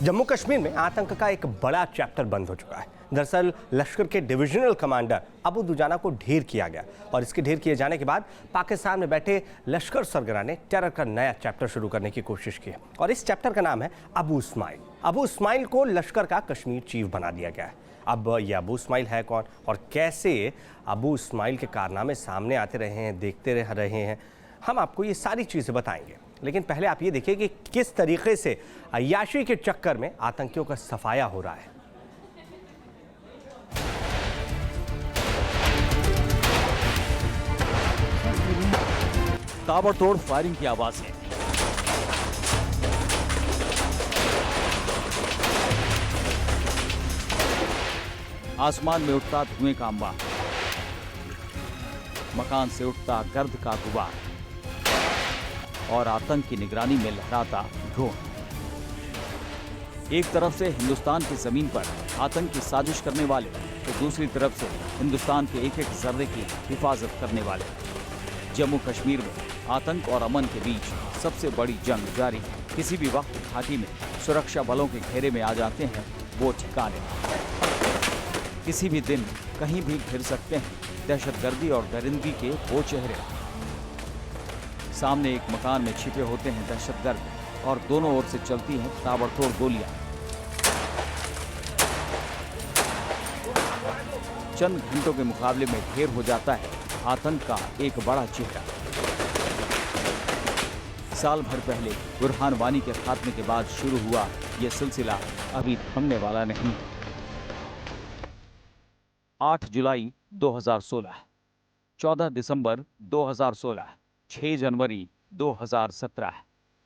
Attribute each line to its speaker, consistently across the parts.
Speaker 1: जम्मू कश्मीर में आतंक का एक बड़ा चैप्टर बंद हो चुका है। दरअसल लश्कर के डिविजनल कमांडर अबू दुजाना को ढेर किया गया और इसके ढेर किए जाने के बाद पाकिस्तान में बैठे लश्कर सरगना ने टेरर का नया चैप्टर शुरू करने की कोशिश की और इस चैप्टर का नाम है अबू इस्माइल। अबू इस्माइल को लश्कर का कश्मीर चीफ बना दिया गया है। अब ये अबू इस्माइल है कौन और कैसे अबू इस्माइल के कारनामे सामने आते रहे हैं, देखते रहे हैं, हम आपको ये सारी चीज़ें बताएंगे। लेकिन पहले आप ये देखिए कि किस तरीके से अय्याशी के चक्कर में आतंकियों का सफाया हो रहा है।
Speaker 2: ताबड़तोड़ फायरिंग की आवाजें, आसमान में उठता धुएं का अंबार, मकान से उठता गर्द का गुबार और आतंक की निगरानी में लहराता ड्रोन। एक तरफ से हिंदुस्तान की जमीन पर आतंक की साजिश करने वाले तो दूसरी तरफ से हिंदुस्तान के एक एक जर्रे की हिफाजत करने वाले। जम्मू कश्मीर में आतंक और अमन के बीच सबसे बड़ी जंग जारी है। किसी भी वक्त घाटी में सुरक्षा बलों के घेरे में आ जाते हैं वो ठिकाने। किसी भी दिन कहीं भी घिर सकते हैं दहशतगर्दी और दरिंदगी के वो चेहरे। सामने एक मकान में छिपे होते हैं दहशतगर्द और दोनों ओर से चलती हैं ताबड़तोड़ गोलियां। चंद घंटों के मुकाबले में ढेर हो जाता है आतंक का एक बड़ा चेहरा। साल भर पहले बुरहान वानी के खात्मे के बाद शुरू हुआ ये सिलसिला अभी थमने वाला नहीं। 8 जुलाई 2016, 14 दिसंबर 2016, 6 जनवरी 2017,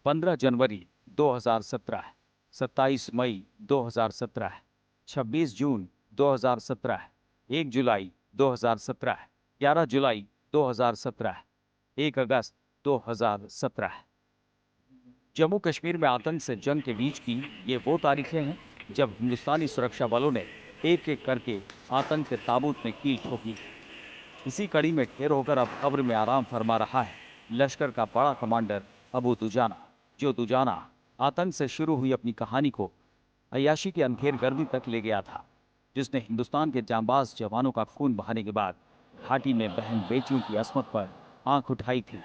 Speaker 2: 15 जनवरी 2017, 27 मई 2017, 26 जून 2017, 1 जुलाई 2017, 11 जुलाई 2017, 1 अगस्त 2017। जम्मू कश्मीर में आतंक से जंग के बीच की ये वो तारीखें हैं जब हिंदुस्तानी सुरक्षा बलों ने एक एक करके आतंक के ताबूत में कील ठोकी। इसी कड़ी में ढेर होकर अब कब्र में आराम फरमा रहा है लश्कर का बड़ा कमांडर अबू दुजाना। जो दुजाना आतंक से शुरू हुई अपनी कहानी को अय्याशी की अंधेर गर्दी तक ले गया था, जिसने हिंदुस्तान के जांबाज जवानों का खून बहाने के बाद घाटी में बहन बेटियों की असमत पर आंख उठाई थी।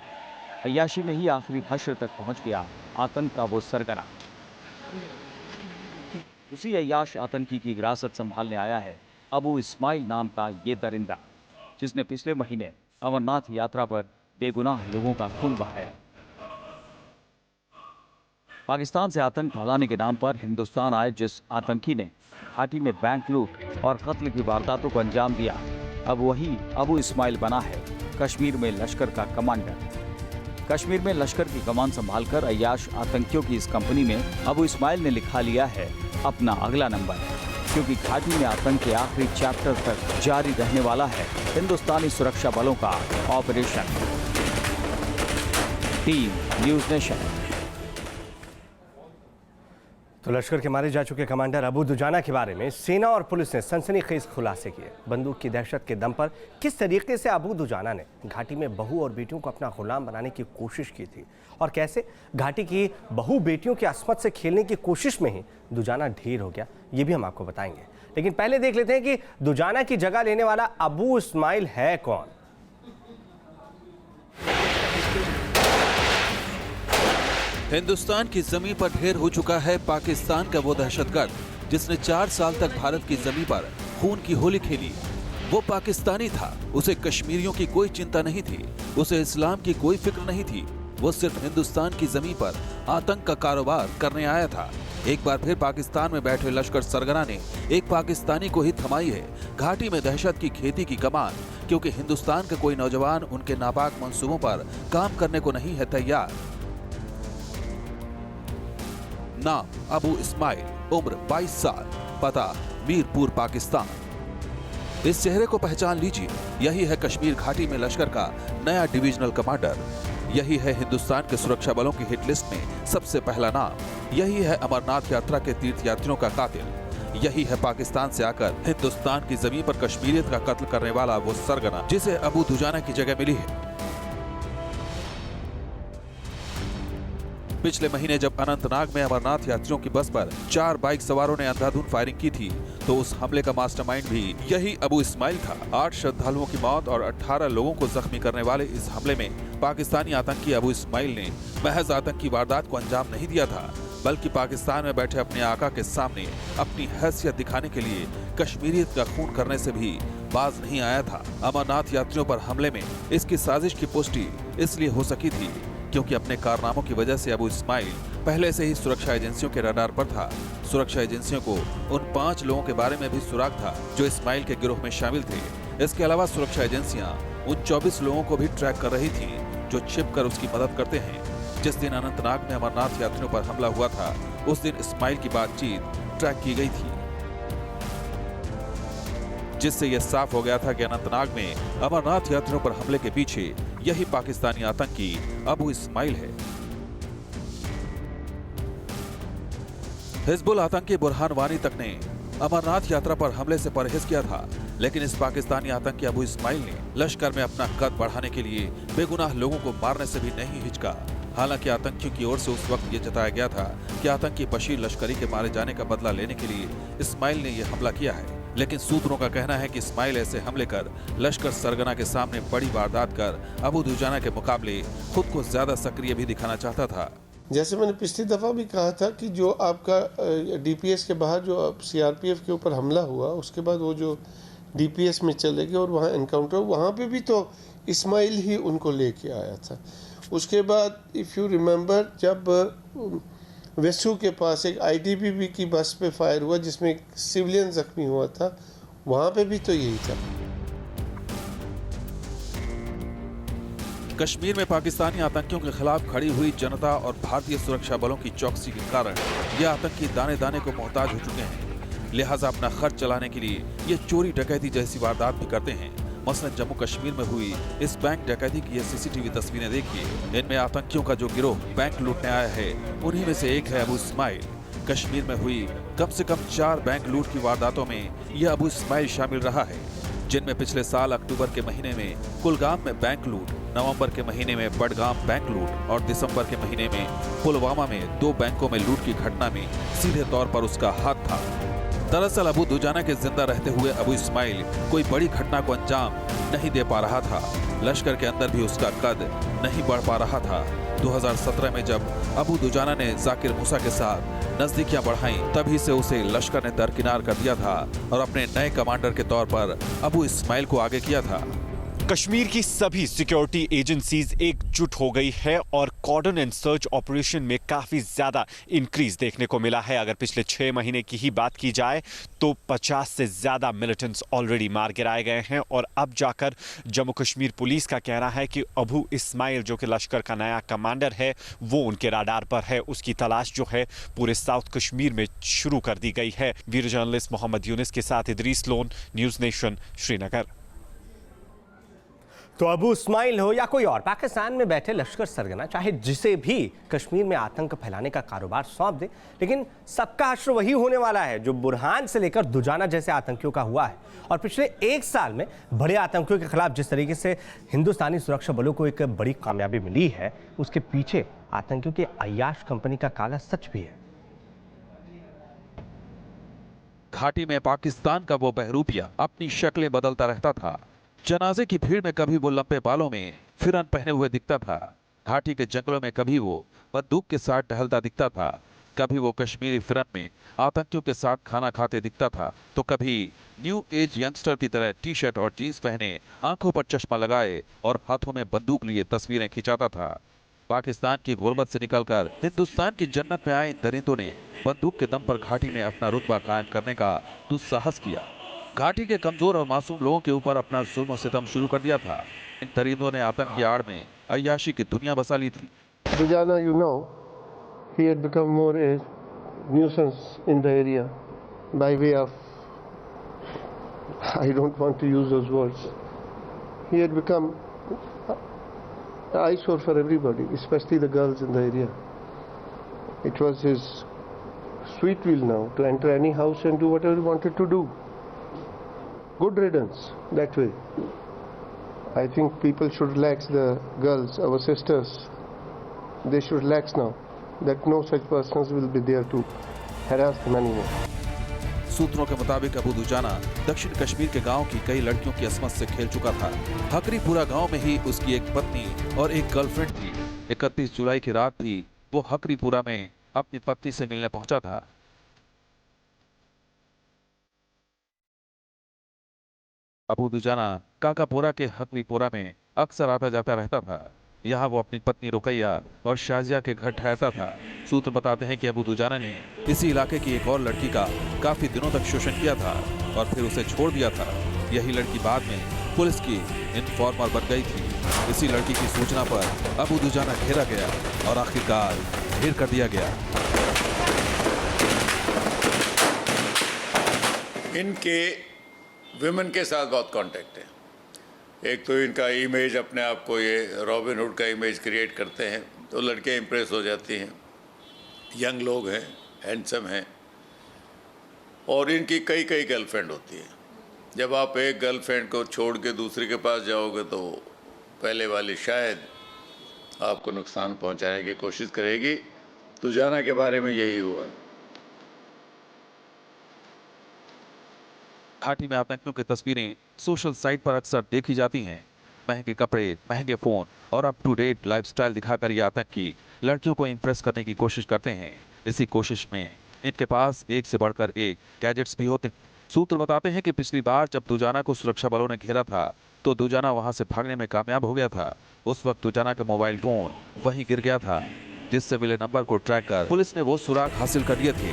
Speaker 2: अय्याशी में ही आखिरी हश्र तक पहुंच गया आतंक का वो सरगना। उसी अय्याश आतंकी की विरासत संभालने आया है अबू इस्माइल नाम का ये दरिंदा, जिसने पिछले महीने अमरनाथ यात्रा पर बेगुनाह लोगों का खून बहाया। पाकिस्तान से आतंक फैलाने के नाम पर हिंदुस्तान आए जिस आतंकी ने घाटी में बैंक लूट और कत्ल की वारदातों को अंजाम दिया, अब वही अबू इस्माइल बना है कश्मीर में लश्कर का कमांडर। कश्मीर में लश्कर की कमान संभालकर अय्याश आतंकियों की इस कंपनी में अबू इस्माइल ने लिखा लिया है अपना अगला नंबर, क्योंकि घाटी में आतंक के आखिरी चैप्टर तक जारी रहने वाला है हिंदुस्तानी सुरक्षा बलों का ऑपरेशन। Team news nation.
Speaker 1: तो लश्कर के मारे जा चुके कमांडर अबू दुजाना के बारे में सेना और पुलिस ने सनसनीखेज खुलासे किए। बंदूक की दहशत के दम पर किस तरीके से अबू दुजाना ने घाटी में बहू और बेटियों को अपना गुलाम बनाने की कोशिश की थी और कैसे घाटी की बहू बेटियों की असमत से खेलने की कोशिश में ही दुजाना ढेर हो गया, ये भी हम आपको बताएंगे। लेकिन पहले देख लेते हैं कि दुजाना की जगह लेने वाला अबू इस्माइल है कौन।
Speaker 3: हिंदुस्तान की जमीन पर ढेर हो चुका है पाकिस्तान का वो दहशतगर्द जिसने 4 साल तक भारत की जमीन पर खून की होली खेली। वो पाकिस्तानी था, उसे कश्मीरियों की कोई चिंता नहीं थी, उसे इस्लाम की कोई फिक्र नहीं थी। वो सिर्फ हिंदुस्तान की जमीन पर आतंक का कारोबार करने आया था। एक बार फिर पाकिस्तान में बैठे लश्कर सरगना ने एक पाकिस्तानी को ही थमाई है घाटी में दहशत की खेती की कमान, क्योंकि हिंदुस्तान का कोई नौजवान उनके नापाक मंसूबों पर काम करने को नहीं है तैयार। नाम अबू इस्माइल, उम्र 22 साल, पता मीरपुर पाकिस्तान। इस चेहरे को पहचान लीजिए, यही है कश्मीर घाटी में लश्कर का नया डिविजनल कमांडर। यही है हिंदुस्तान के सुरक्षा बलों की हिट लिस्ट में सबसे पहला नाम। यही है अमरनाथ यात्रा के तीर्थयात्रियों का कातिल। यही है पाकिस्तान से आकर हिंदुस्तान की जमीन पर कश्मीरियत का कत्ल करने वाला वो सरगना जिसे अबू दुजाना की जगह मिली है। पिछले महीने जब अनंतनाग में अमरनाथ यात्रियों की बस पर 4 बाइक सवारों ने अंधाधुंध फायरिंग की थी तो उस हमले का मास्टरमाइंड भी यही अबू इस्माइल था। 8 श्रद्धालुओं की मौत और 18 लोगों को जख्मी करने वाले इस हमले में पाकिस्तानी आतंकी अबू इस्माइल ने महज आतंकी वारदात को अंजाम नहीं दिया था, बल्कि पाकिस्तान में बैठे अपने आका के सामने अपनी हैसियत दिखाने के लिए कश्मीरियत का खून करने से भी बाज नहीं आया था। अमरनाथ यात्रियों पर हमले में इसकी साजिश की पुष्टि इसलिए हो सकी थी क्योंकि अपने कारनामों की वजह से अबू इस्माइल पहले से ही सुरक्षा एजेंसियों के रडार पर था। सुरक्षा एजेंसियों को उन 5 लोगों के बारे में भी सुराग था जो इस्माइल के गिरोह में शामिल थे। इसके अलावा सुरक्षा एजेंसियां उन 24 लोगों को भी ट्रैक कर रही थी जो छिपकर उसकी मदद करते हैं। जिस दिन अनंतनाग में अमरनाथ यात्रियों पर हमला हुआ था उस दिन इस्माइल की बातचीत ट्रैक की गई थी, जिससे यह साफ हो गया था कि अनंतनाग में अमरनाथ यात्रियों पर हमले के पीछे यही पाकिस्तानी आतंकी अबू इस्माइल है। हिजबुल आतंकी बुरहान वानी तक ने अमरनाथ यात्रा पर हमले से परहेज किया था, लेकिन इस पाकिस्तानी आतंकी अबू इस्माइल ने लश्कर में अपना कद बढ़ाने के लिए बेगुनाह लोगों को मारने से भी नहीं हिचका। हालांकि आतंकियों की ओर से उस वक्त ये जताया गया था कि आतंकी बशीर लश्करी के मारे जाने का बदला लेने के लिए इस्माइल ने यह हमला किया है, लेकिन सूत्रों का कहना है कि इस्माइल ऐसे हमले कर लश्कर सरगना के सामने बड़ी वारदात कर अबू दुजाना के मुकाबले खुद को ज्यादा सक्रिय भी दिखाना चाहता था।
Speaker 4: जैसे मैंने पिछली दफ़ा भी कहा था कि जो आपका डीपीएस के बाहर जो सीआरपीएफ के ऊपर हमला हुआ उसके बाद वो जो डीपीएस में चले गए और वहाँ एनकाउंटर, वहाँ पे भी तो इस्माइल ही उनको लेके आया था। उसके बाद इफ़ यू रिमेंबर जब वेसू के पास एक आईटीबीपी की बस पे फायर हुआ जिसमें एक सिविलियन जख्मी हुआ था, वहाँ पे भी तो यही था।
Speaker 3: कश्मीर में पाकिस्तानी आतंकियों के खिलाफ खड़ी हुई जनता और भारतीय सुरक्षा बलों की चौकसी के कारण ये आतंकी दाने दाने को मोहताज हो चुके हैं। लिहाजा अपना खर्च चलाने के लिए ये चोरी डकैती जैसी वारदात भी करते हैं। मसलन जम्मू कश्मीर में हुई इस बैंक डकैती की ये सीसीटीवी तस्वीरें देखिए। इनमें आतंकियों का जो गिरोह बैंक लूटने आया है उन्हीं में से एक है अबू इस्माइल। कश्मीर में हुई कम से कम 4 बैंक लूट की वारदातों में यह अबू इस्माइल शामिल रहा है, जिनमें पिछले साल अक्टूबर के महीने में कुलगाम में बैंक लूट, नवंबर के महीने में बडगाम बैंक लूट और दिसंबर के महीने में पुलवामा में 2 बैंकों में लूट की घटना में सीधे तौर पर उसका हाथ था। दरअसल अबू दुजाना के जिंदा रहते हुए अबू इस्माइल कोई बड़ी घटना को अंजाम नहीं दे पा रहा था। लश्कर के अंदर भी उसका कद नहीं बढ़ पा रहा था। 2017 में जब अबू दुजाना ने जाकिर मूसा के साथ नजदीकियां बढ़ाईं, तभी से उसे लश्कर ने दरकिनार कर दिया था और अपने नए कमांडर के तौर पर अबू इस्माइल को आगे किया था।
Speaker 5: कश्मीर की सभी सिक्योरिटी एजेंसीज एकजुट हो गई है और कॉर्डन एंड सर्च ऑपरेशन में काफी ज्यादा इंक्रीज देखने को मिला है। अगर पिछले 6 महीने की ही बात की जाए तो 50 से ज्यादा मिलिटेंट्स ऑलरेडी मार गिराए गए हैं और अब जाकर जम्मू कश्मीर पुलिस का कहना है कि अबू इस्माइल जो कि लश्कर का नया कमांडर है वो उनके राडार पर है। उसकी तलाश जो है पूरे साउथ कश्मीर में शुरू कर दी गई है। वीडियो जर्नलिस्ट मोहम्मद यूनिस के साथ Idris loan, news nation, Srinagar.
Speaker 1: तो अबू इस्माइल हो या कोई और, पाकिस्तान में बैठे लश्कर सरगना चाहे जिसे भी कश्मीर में आतंक फैलाने का कारोबार सौंप दे, लेकिन सबका हश्र वही होने वाला है जो बुरहान से लेकर दुजाना जैसे आतंकियों का हुआ है। और पिछले 1 साल में बड़े आतंकियों के खिलाफ जिस तरीके से हिंदुस्तानी सुरक्षा बलों को एक बड़ी कामयाबी मिली है, उसके पीछे आतंकियों की अय्याश कंपनी का काला सच भी है।
Speaker 3: घाटी में पाकिस्तान का वो बहरूपिया अपनी शक्लें बदलता रहता था। जनाजे की भीड़ में कभी वो लंबे बालों में फिरन पहने हुए दिखता था, घाटी के जंगलों में कभी वो बंदूक के साथ टहलता दिखता था, कभी वो कश्मीरी फिरन में आतंकियों के साथ खाना खाते दिखता था, तो कभी न्यू एज यंगस्टर की तरह टी शर्ट और जीन्स पहने, आंखों पर चश्मा लगाए और हाथों में बंदूक लिए तस्वीरें खिंचाता था। पाकिस्तान की गुर्बत से निकलकर हिंदुस्तान की जन्नत में आए दरिंदों ने बंदूक के दम पर घाटी में अपना रुतबा कायम करने का दुस्साहस किया। घाटी के कमजोर और मासूम लोगों के ऊपर अपना जुल्म और सितम शुरू कर दिया था। इन दरिंदों ने आतंक की आड़ में अय्याशी की दुनिया बसा ली थी।
Speaker 4: Dujana, you know, he had become more a nuisance in the area by way of, I don't want to use those words. He had become an eyesore for everybody, especially the girls in the area. It was his sweet will now to enter any house and do whatever he wanted to do. Good riddance that way. I think people should relax, the girls, our sisters, they should relax now. that no such persons will be there to harass them anymore.
Speaker 3: सूत्रों के मुताबिक अबू दुजाना दक्षिण कश्मीर के गांव की कई लड़कियों की असमत से खेल चुका था। हकरीपुरा गांव में ही उसकी एक पत्नी और एक गर्लफ्रेंड थी। 31 जुलाई की रात भी वो हकरीपुरा में अपनी पत्नी से मिलने पहुंचा था। अबू दुजाना काकापुरा के हकरीपुरा में अक्सर आता जाता रहता था। यहाँ वो अपनी पत्नी रुकैया और शाजिया के घर ठहरता था। सूत्र बताते हैं कि अबू दुजाना ने इसी इलाके की एक और लड़की का काफी दिनों तक शोषण किया था और फिर उसे छोड़ दिया था। यही लड़की बाद में पुलिस की इन्फॉर्मर बन गई थी। इसी लड़की की सूचना पर अबू दुजाना घेरा गया और आखिरकार ढेर कर दिया गया।
Speaker 6: इनके विमेन के साथ बहुत कांटेक्ट है। एक तो इनका इमेज, अपने आप को ये रॉबिन हुड का इमेज क्रिएट करते हैं तो लड़कियां इंप्रेस हो जाती हैं। यंग लोग हैं, हैंडसम हैं और इनकी कई गर्लफ्रेंड होती है। जब आप एक गर्लफ्रेंड को छोड़ के दूसरे के पास जाओगे तो पहले वाली शायद आपको नुकसान पहुंचाने की कोशिश करेगी। दुजाना के बारे में यही हुआ।
Speaker 2: घाटी में आतंकियों की तस्वीरें सोशल साइट पर अक्सर देखी जाती हैं। महंगे कपड़े, महंगे फोन और अप टू डेट लाइफस्टाइल दिखाकर ये आतंकी लड़कियों को इंप्रेस करने की कोशिश करते हैं। इसी कोशिश में इनके पास एक से बढ़कर एक गैजेट्स भी होते हैं। सूत्र बताते हैं कि पिछली बार जब दुजाना को सुरक्षा बलों ने घेरा था तो दुजाना वहां से भागने में कामयाब हो गया था। उस वक्त दुजाना का मोबाइल फोन वहीं गिर गया था, जिससे मिले नंबर को ट्रैक कर पुलिस ने वो सुराग हासिल कर लिए थे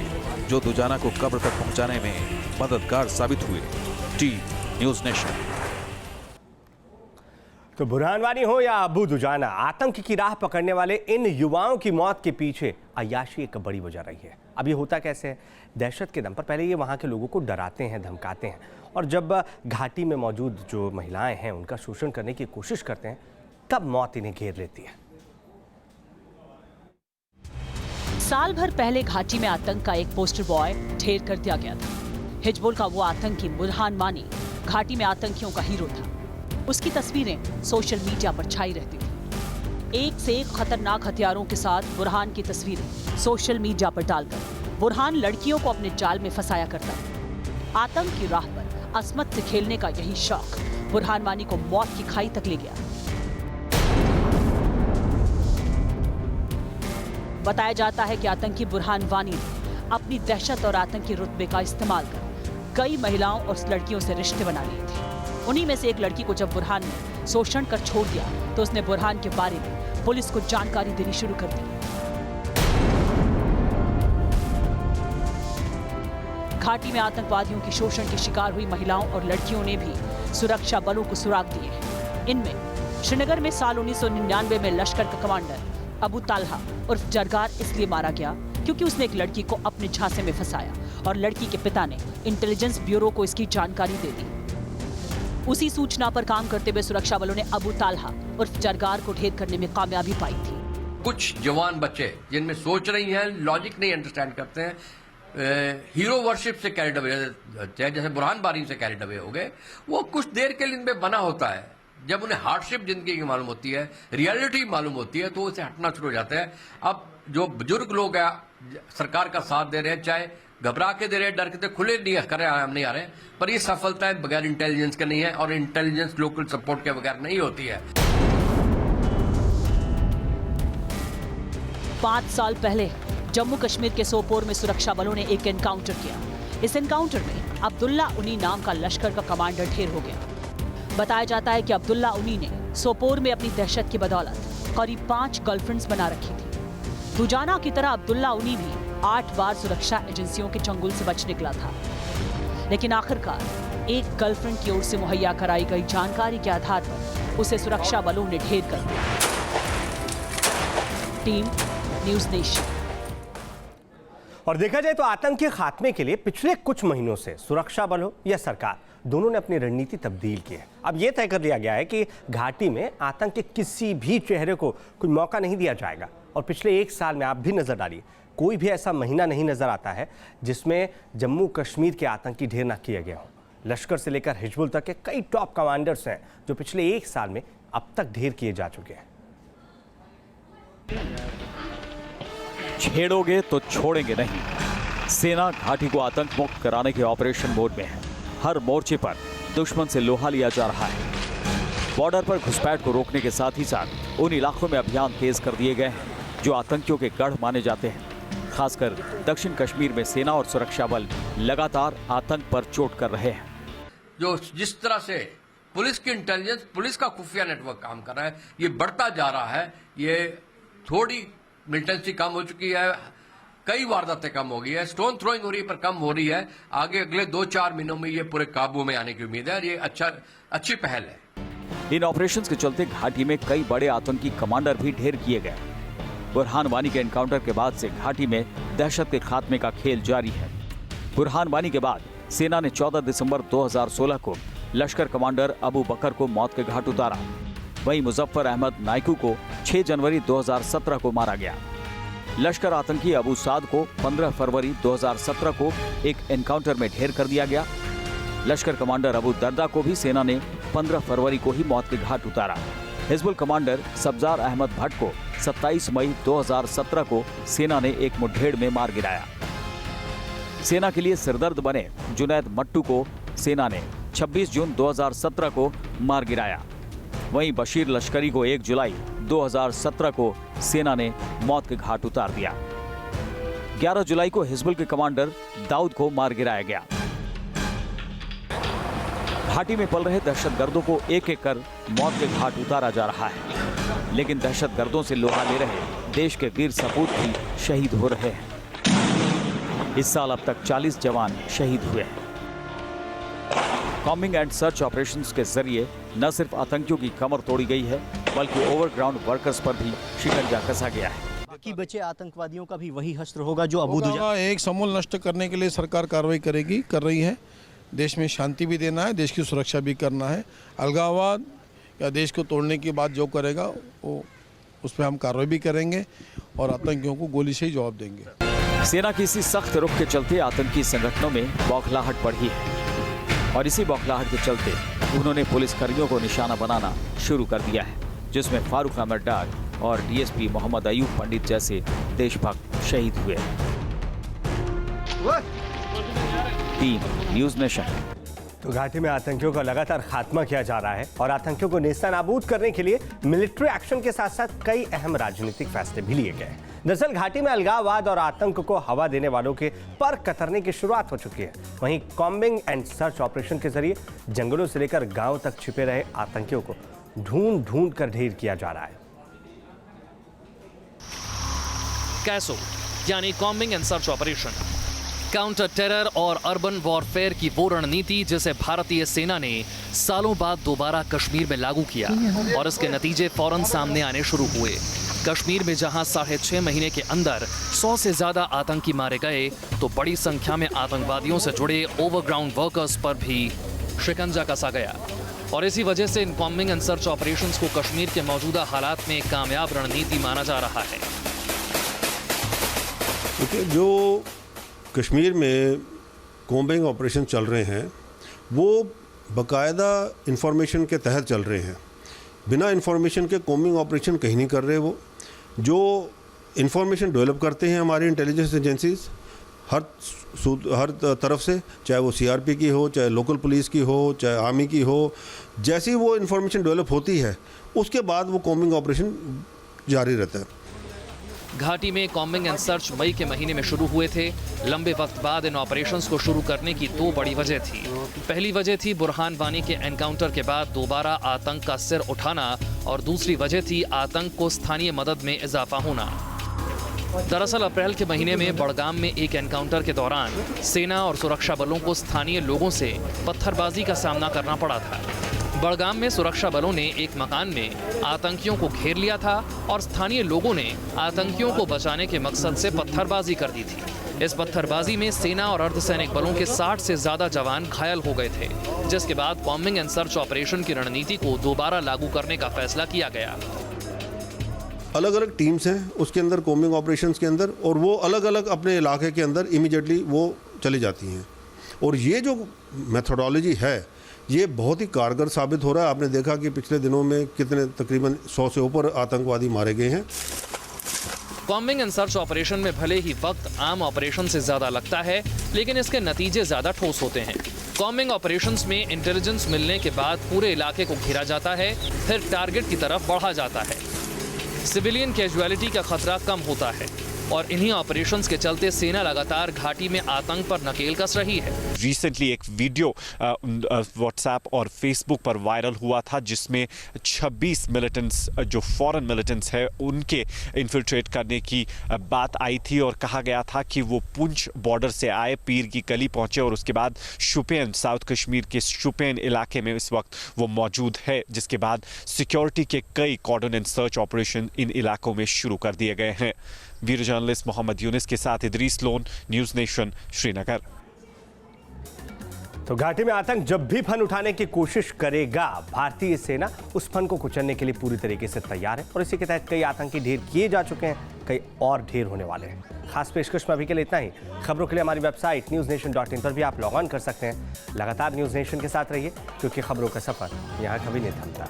Speaker 2: जो दुजाना को कब्र तक पहुंचाने में मददगार साबित हुए। T news nation.
Speaker 1: तो बुरहानवानी हो या अबू दुजाना, आतंक की राह पकड़ने वाले इन युवाओं की मौत के पीछे अय्याशी एक बड़ी वजह रही है। अब ये होता कैसे है? दहशत के दम पर पहले ये वहाँ के लोगों को डराते हैं, धमकाते हैं और जब घाटी में मौजूद जो महिलाएं हैं उनका शोषण करने की कोशिश करते हैं तब मौत इन्हें घेर लेती है।
Speaker 7: साल भर पहले घाटी में आतंक का एक पोस्टर बॉय ढेर कर दिया गया था। हिजबुल का वो आतंकी बुरहानवानी घाटी में आतंकियों का हीरो था। उसकी तस्वीरें सोशल मीडिया पर छाई रहती थी। एक से एक खतरनाक हथियारों के साथ बुरहान की तस्वीरें सोशल मीडिया पर डालकर बुरहान लड़कियों को अपने जाल में फंसाया करता था। आतंक की राह पर असमत से खेलने का यही शौक बुरहानवानी को मौत की खाई तक ले गया। बताया जाता है कि आतंकी बुरहानवानी ने अपनी दहशत और आतंकी रुतबे का इस्तेमाल कर कई महिलाओं और लड़कियों से रिश्ते बना लिए थे। उन्हीं में से एक लड़की को जब बुरहान ने शोषण कर छोड़ दिया तो उसने बुरहान के बारे में पुलिस को जानकारी देनी शुरू कर दी। घाटी में आतंकवादियों की शोषण के शिकार हुई महिलाओं और लड़कियों ने भी सुरक्षा बलों को सुराग दिए हैं। इनमें श्रीनगर में साल 1999 में लश्कर का कमांडर अबू ताल्हा उर्फ जरगार इसलिए मारा गया क्योंकि उसने एक लड़की को अपने झांसे में फंसाया और लड़की के पिता ने इंटेलिजेंस ब्यूरो को इसकी जानकारी दे दी। उसी सूचना पर काम करते हुए सुरक्षा बलों ने अबू ताल्हा उर्फ जरगार को ढेर करने में कामयाबी पाई थी।
Speaker 8: कुछ जवान बच्चे जिनमें सोच रही हैं, लॉजिक नहीं अंडरस्टैंड करते हैं, हीरो वर्शिप से कैरिड अवे, जैसे बुरहान बारी से कैरिड अवे हो गए, वो कुछ देर के लिए इनमें बना होता है। जब उन्हें हार्डशिप जिंदगी की मालूम होती है, रियलिटी मालूम होती है, तो उसे हटना शुरू हो जाते हैं। अब जो बुजुर्ग लोग हैं सरकार का साथ दे रहे हैं, चाहे घबरा के दे रहे हैं, डर के खुले नहीं कर रहे, हम नहीं आ रहे, पर ये सफलता बगैर इंटेलिजेंस के नहीं है और इंटेलिजेंस लोकल सपोर्ट के बगैर नहीं होती है।
Speaker 7: 5 साल पहले जम्मू कश्मीर के सोपोर में सुरक्षा बलों ने एक एनकाउंटर किया। इस एनकाउंटर में अब्दुल्ला उनी नाम का लश्कर का कमांडर ढेर हो गया। बताया जाता है कि अब्दुल्ला उनी ने सोपोर में अपनी दहशत की बदौलत करीब 5 गर्लफ्रेंड्स बना रखी थी। दुजाना की तरह अब्दुल्ला उनी भी 8 बार सुरक्षा एजेंसियों के चंगुल से बच निकला था, लेकिन आखिरकार एक गर्लफ्रेंड की ओर से मुहैया कराई गई जानकारी के आधार पर उसे सुरक्षा बलों ने ढेर कर दिया। Team news nation.
Speaker 1: और देखा जाए तो आतंक के खात्मे के लिए पिछले कुछ महीनों से सुरक्षा बल हो या सरकार, दोनों ने अपनी रणनीति तब्दील की है। अब यह तय कर लिया गया है कि घाटी में आतंक के किसी भी चेहरे को कोई मौका नहीं दिया जाएगा। और पिछले 1 साल में आप भी नजर डालिए, कोई भी ऐसा महीना नहीं नजर आता है जिसमें जम्मू कश्मीर के आतंकी ढेर न किए गए हों। लश्कर से लेकर हिजबुल तक के कई टॉप कमांडर्स हैं जो पिछले 1 साल में अब तक ढेर किए जा चुके हैं।
Speaker 2: छेड़ोगे तो छोड़ेंगे नहीं। सेना घाटी को आतंक मुक्त कराने के ऑपरेशन मोड में है। हर मोर्चे पर दुश्मन से लोहा लिया जा रहा है। बॉर्डर पर घुसपैठ को रोकने के साथ ही साथ उन इलाकों में अभियान तेज कर दिए गए हैं जो आतंकियों के गढ़ माने जाते हैं। खासकर दक्षिण कश्मीर में सेना और सुरक्षा बल लगातार आतंक पर चोट कर रहे हैं।
Speaker 8: जो जिस तरह से पुलिस की इंटेलिजेंस, पुलिस का खुफिया नेटवर्क काम कर रहा है, ये बढ़ता जा रहा है। ये थोड़ी मिलिटेंसी कम हो चुकी है, कई वारदातें कम हो गई है, स्टोन थ्रोइंग हो रही है पर कम हो रही है। आगे अगले 2-4 महीनों में ये पूरे काबू में आने की उम्मीद है और ये अच्छी पहल है।
Speaker 2: इन ऑपरेशंस के चलते घाटी में कई बड़े आतंकी कमांडर भी ढेर किए गए। बुरहान वानी के एनकाउंटर के बाद से घाटी में दहशत के खात्मे का खेल जारी है। बुरहान वानी के बाद सेना ने 14 दिसंबर 2016 को लश्कर कमांडर अबू बकर को मौत के घाट उतारा। वहीं मुजफ्फर अहमद नाइकू को 6 जनवरी 2017 को मारा गया। लश्कर आतंकी अबू साद को 15 फरवरी 2017 को एक एनकाउंटर में ढेर कर दिया गया। लश्कर कमांडर अबू दर्दा को भी सेना ने 15 फरवरी को ही मौत के घाट उतारा। हिजबुल कमांडर सब्जार अहमद भट्ट को 27 मई 2017 को सेना ने एक मुठभेड़ में मार गिराया। सेना के लिए सिरदर्द बने जुनैद मट्टू को सेना ने 26 जून 2017 को मार गिराया। वहीं बशीर लश्करी को 1 जुलाई 2017 को सेना ने मौत के घाट उतार दिया। 11 जुलाई को हिजबुल के कमांडर दाऊद को मार गिराया गया। घाटी में पल रहे दहशतगर्दों को एक एक कर मौत के घाट उतारा जा रहा है, लेकिन दहशतगर्दों से लोहा ले रहे देश के वीर सपूत भी शहीद हो रहे हैं। इस साल अब तक 40 जवान शहीद हुए हैं। कॉम्बिंग एंड सर्च ऑपरेशंस के जरिए न सिर्फ आतंकियों की कमर तोड़ी गई है, बल्कि ओवरग्राउंड वर्कर्स पर भी शिकंजा कसा गया है।
Speaker 9: बाकी बचे आतंकवादियों का भी वही हश्र होगा जो अबू दुजाना।
Speaker 10: एक समूल नष्ट करने के लिए सरकार कार्रवाई कर रही है। देश में शांति भी देना है, देश की सुरक्षा भी करना है। अलगाववाद या देश को तोड़ने की बात जो करेगा वो उस पर हम कार्रवाई भी करेंगे और आतंकियों को गोली से ही जवाब देंगे।
Speaker 2: सेना की इसी सख्त रुख के चलते आतंकी संगठनों में बौखलाहट बढ़ी है और इसी बौखलाहट के चलते उन्होंने पुलिसकर्मियों को निशाना बनाना शुरू कर दिया है, जिसमें फारूक अहमद डार और डीएसपी मोहम्मद अयूब पंडित जैसे देशभक्त शहीद हुए। Team news nation.
Speaker 1: तो घाटी में आतंकियों का लगातार खात्मा किया जा रहा है और आतंकियों को नेस्तनाबूद करने के लिए मिलिट्री एक्शन के साथ साथ कई अहम राजनीतिक फैसले भी लिए गए। दरअसल घाटी में अलगाववाद और आतंक को हवा देने वालों के पर कतरने की शुरुआत हो चुकी है। वहीं कॉम्बिंग एंड सर्च ऑपरेशन के जरिए जंगलों से लेकर गांव तक छिपे रहे आतंकियों को ढूंढ ढूंढ कर ढेर किया जा रहा है।
Speaker 11: कैसो यानी combing and search operation, counter terror और अर्बन वॉरफेयर की वो रणनीति जिसे भारतीय सेना ने सालों बाद दोबारा कश्मीर में लागू किया और इसके नतीजे फौरन सामने आने शुरू हुए। कश्मीर में जहां 6.5 महीने के अंदर 100 से ज्यादा आतंकी मारे गए, तो बड़ी संख्या में आतंकवादियों से जुड़े ओवरग्राउंड वर्कर्स पर भी शिकंजा कसा गया। और इसी वजह से इन कॉम्बिंग एंड सर्च ऑपरेशंस को कश्मीर के मौजूदा हालात में एक कामयाब रणनीति माना जा रहा है।
Speaker 12: जो कश्मीर में कॉम्बिंग ऑपरेशन चल रहे हैं वो बाकायदा इंफॉर्मेशन के तहत चल रहे हैं। बिना इंफॉर्मेशन के कॉम्बिंग ऑपरेशन कहीं नहीं कर रहे। वो जो इंफॉर्मेशन डेवलप करते हैं हमारी इंटेलिजेंस एजेंसीज हर तरफ से, चाहे वो सीआरपी की हो, चाहे लोकल पुलिस की हो, चाहे आर्मी की हो, जैसी वो इंफॉर्मेशन डेवलप होती है उसके बाद वो कॉम्बिंग ऑपरेशन जारी रहता है।
Speaker 11: घाटी में कॉम्बिंग एंड सर्च मई के महीने में शुरू हुए थे। लंबे वक्त बाद इन ऑपरेशंस को शुरू करने की 2 बड़ी वजह थी। पहली वजह थी बुरहान वानी के एनकाउंटर के बाद दोबारा आतंक का सिर उठाना और दूसरी वजह थी आतंक को स्थानीय मदद में इजाफा होना। दरअसल अप्रैल के महीने में बड़गाम में एक एनकाउंटर के दौरान सेना और सुरक्षा बलों को स्थानीय लोगों से पत्थरबाजी का सामना करना पड़ा था। बड़गाम में सुरक्षा बलों ने एक मकान में आतंकियों को घेर लिया था और स्थानीय लोगों ने आतंकियों को बचाने के मकसद से पत्थरबाजी कर दी थी। इस पत्थरबाजी में सेना और अर्धसैनिक बलों के 60 से ज्यादा जवान घायल हो गए थे, जिसके बाद कॉम्बिंग एंड सर्च ऑपरेशन की रणनीति को दोबारा लागू करने का फैसला किया गया।
Speaker 12: अलग अलग टीम्स हैं उसके अंदर कॉम्बिंग ऑपरेशंस के अंदर, और वो अलग अलग अपने इलाके के अंदर इमीडिएटली वो चली जाती हैं। और ये जो मेथोडोलॉजी है ये बहुत ही कारगर साबित हो रहा है। आपने देखा कि पिछले दिनों में कितने तकरीबन 100 से ऊपर आतंकवादी मारे गए हैं।
Speaker 11: कॉम्बिंग एंड सर्च ऑपरेशन में भले ही वक्त आम ऑपरेशन से ज्यादा लगता है, लेकिन इसके नतीजे ज्यादा ठोस होते हैं। कॉम्बिंग ऑपरेशंस में इंटेलिजेंस मिलने के बाद पूरे इलाके को घेरा जाता है, फिर टारगेट की तरफ बढ़ा जाता है। सिविलियन कैजुअलिटी का खतरा कम होता है और इन्हीं ऑपरेशंस के चलते सेना लगातार घाटी में आतंक पर नकेल कस रही है।
Speaker 5: रिसेंटली एक वीडियो व्हाट्सएप और फेसबुक पर वायरल हुआ था जिसमें 26 मिलिटेंट्स जो फॉरेन मिलिटेंट्स है उनके इन्फिल्ट्रेट करने की बात आई थी और कहा गया था कि वो पुंछ बॉर्डर से आए, पीर की गली पहुंचे और उसके बाद शुपियन, साउथ कश्मीर के शुपियन इलाके में इस वक्त वो मौजूद है, जिसके बाद सिक्योरिटी के कई कॉर्डन एंड सर्च ऑपरेशन इन इलाकों में शुरू कर दिए गए हैं। वीडियो जर्नलिस्ट मोहम्मद यूनिस के साथ Idris loan, news nation, Srinagar.
Speaker 1: तो घाटी में आतंक जब भी फन उठाने की कोशिश करेगा, भारतीय सेना उस फन को कुचलने के लिए पूरी तरीके से तैयार है और इसी के तहत कई आतंकी ढेर किए जा चुके हैं, कई और ढेर होने वाले हैं। खास पेशकश में अभी के लिए इतना ही। खबरों के लिए हमारी वेबसाइट newsnation.in पर भी आप लॉग ऑन कर सकते हैं। लगातार न्यूज़ नेशन के साथ रहिए क्योंकि खबरों का सफर यहाँ कभी नहीं थमता।